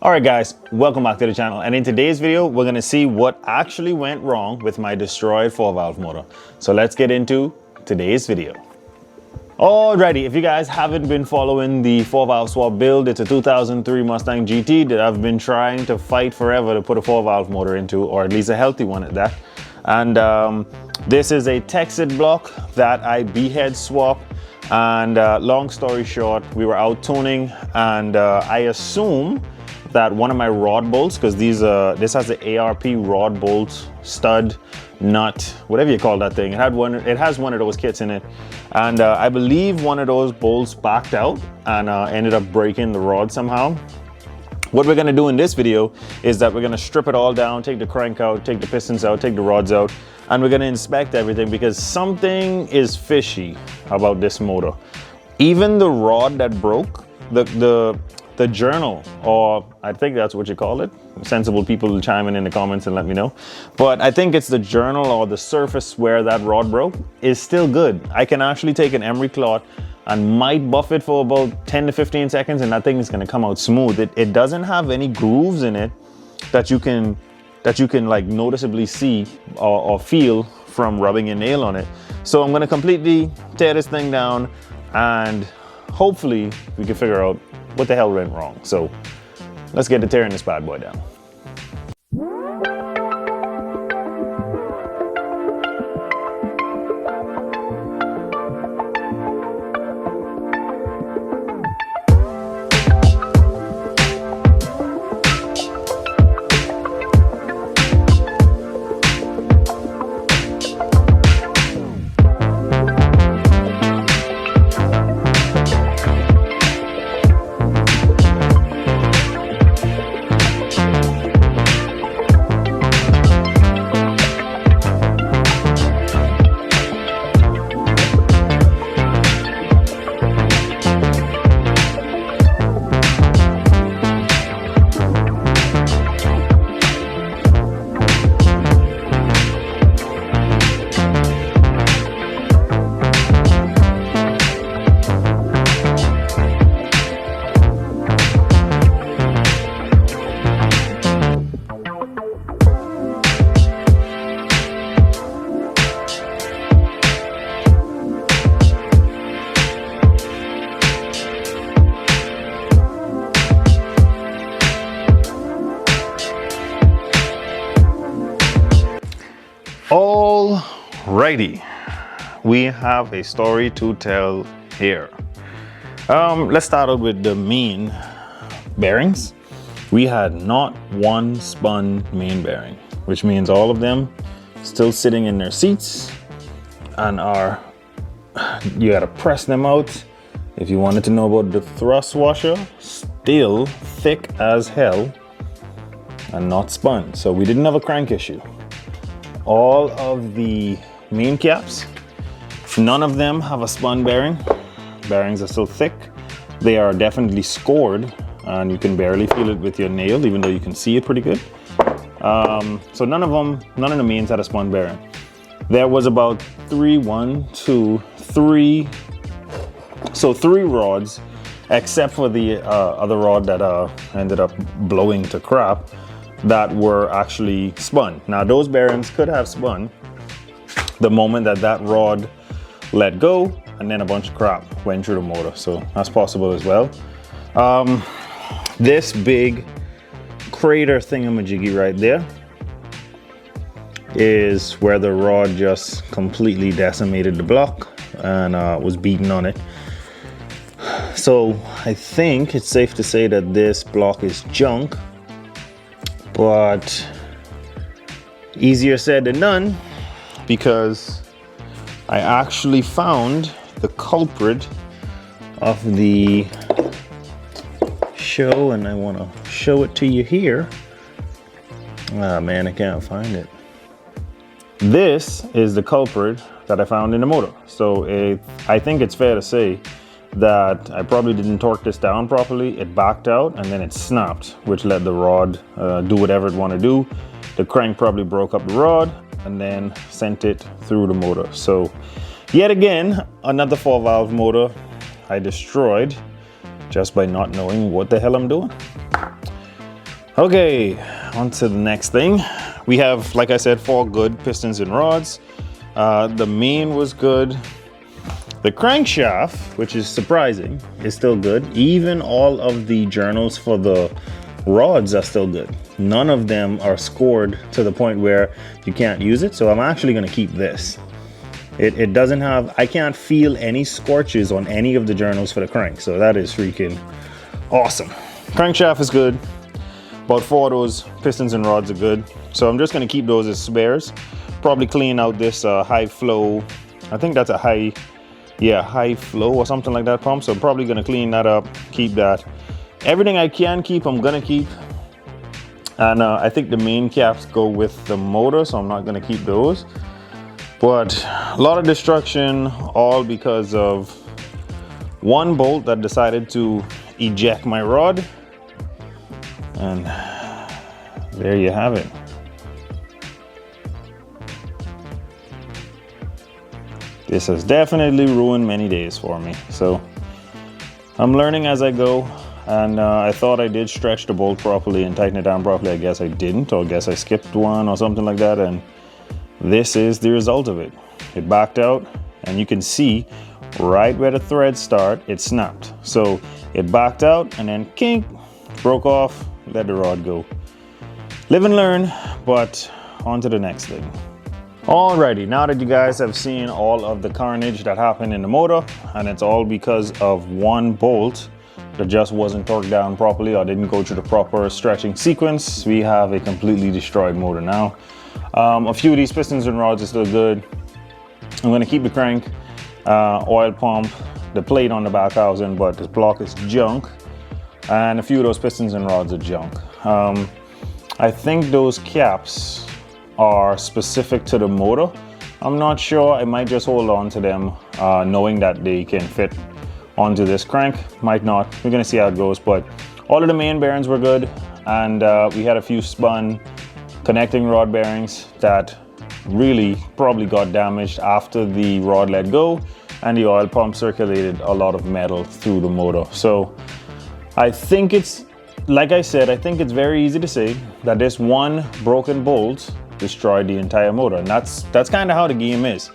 Alright guys, welcome back to the channel, and in today's video we're going to see what actually went wrong with my destroyed 4-valve motor. So let's get into today's video. Alrighty, if you guys haven't been following the 4-valve swap build, it's a 2003 Mustang GT that I've been trying to fight forever to put a 4-valve motor into, or at least a healthy one at that. And this is a Texas block that I behead swap. And long story short, we were out tuning, and I assume that one of my rod bolts, because this has the ARP rod bolt stud nut, whatever you call that thing. It has one of those kits in it, and I believe one of those bolts backed out and ended up breaking the rod somehow. What we're going to do in this video is that we're going to strip it all down, take the crank out, take the pistons out, take the rods out, and we're going to inspect everything because something is fishy about this motor. Even the rod that broke, the journal, or I think that's what you call it. Sensible people will chime in the comments and let me know. But I think it's the journal or the surface where that rod broke is still good. I can actually take an emery cloth and might buff it for about 10 to 15 seconds and that thing is going to come out smooth. It doesn't have any grooves in it that you can like noticeably see or feel from rubbing your nail on it. So I'm going to completely tear this thing down and hopefully we can figure out what the hell went wrong. So let's get to tearing this bad boy down. Alrighty, we have a story to tell here. Let's start out with the main bearings. We had not one spun main bearing, which means all of them still sitting in their seats and you gotta press them out. If you wanted to know about the thrust washer, still thick as hell and not spun. So we didn't have a crank issue. All of the main caps, none of them have a spun bearing. Bearings are still thick. They are definitely scored and you can barely feel it with your nail, even though you can see it pretty good. So none of the mains had a spun bearing. There was about three rods, except for the other rod that ended up blowing to crap, that were actually spun. Now those bearings could have spun the moment that rod let go, and then a bunch of crap went through the motor, so that's possible as well. This big crater thingamajiggy right there is where the rod just completely decimated the block and was beaten on it. So I think it's safe to say that this block is junk, but easier said than done, because I actually found the culprit of the show, and I want to show it to you here. Ah man, I can't find it. This is the culprit that I found in the motor. So I think it's fair to say that I probably didn't torque this down properly. It backed out and then it snapped, which let the rod do whatever it wanted to do. The crank probably broke up the rod and then sent it through the motor. So yet again, another 4-valve motor I destroyed just by not knowing what the hell I'm doing. Okay, on to the next thing. We have, like I said, 4 good pistons and rods. The main was good. The crankshaft, which is surprising, is still good. Even all of the journals for the rods are still good. None of them are scored to the point where you can't use it. So I'm actually going to keep this. It doesn't have, I can't feel any scorches on any of the journals for the crank. So that is freaking awesome. Crankshaft is good. About 4 of those pistons and rods are good. So I'm just going to keep those as spares. Probably clean out this high flow. I think that's a high flow or something like that pump. So I'm probably going to clean that up, keep that. Everything I can keep, I'm going to keep. And I think the main caps go with the motor, so I'm not going to keep those. But a lot of destruction, all because of one bolt that decided to eject my rod. And there you have it. This has definitely ruined many days for me. So I'm learning as I go. And I thought I did stretch the bolt properly and tighten it down properly. I guess I didn't, or I guess I skipped one or something like that. And this is the result of it. It backed out, and you can see right where the threads start, it snapped. So it backed out and then kink, broke off, let the rod go. Live and learn, but on to the next thing. Alrighty, now that you guys have seen all of the carnage that happened in the motor, and it's all because of one bolt that just wasn't torqued down properly or didn't go through the proper stretching sequence, we have a completely destroyed motor now. A few of these pistons and rods are still good. I'm going to keep the crank, oil pump, the plate on the back housing, but the block is junk, and a few of those pistons and rods are junk. I think those caps are specific to the motor. I'm not sure. I might just hold on to them, knowing that they can fit onto this crank. Might not. We're gonna see how it goes, but all of the main bearings were good, and we had a few spun connecting rod bearings that really probably got damaged after the rod let go and the oil pump circulated a lot of metal through the motor. So I think it's, like I said, I think it's very easy to say that this one broken bolt destroyed the entire motor, and that's kind of how the game is.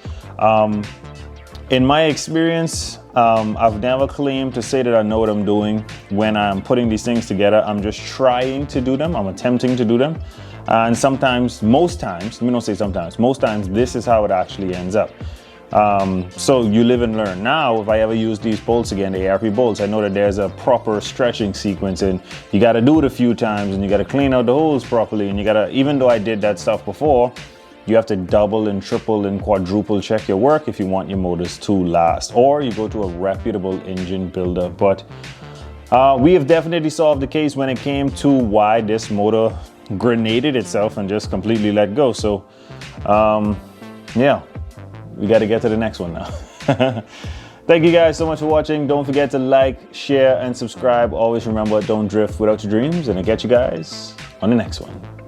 In my experience, I've never claimed to say that I know what I'm doing when I'm putting these things together. I'm just trying to do them. I'm attempting to do them. And sometimes, most times, let me not say sometimes, most times this is how it actually ends up. So you live and learn. Now, if I ever use these bolts again, the ARP bolts, I know that there's a proper stretching sequence, and you got to do it a few times, and you got to clean out the holes properly, and you got to, even though I did that stuff before, you have to double and triple and quadruple check your work if you want your motors to last, or you go to a reputable engine builder. But we have definitely solved the case when it came to why this motor grenaded itself and just completely let go. So yeah, we got to get to the next one now. Thank you guys so much for watching. Don't forget to like, share, and subscribe. Always remember, don't drift without your dreams, and I'll catch you guys on the next one.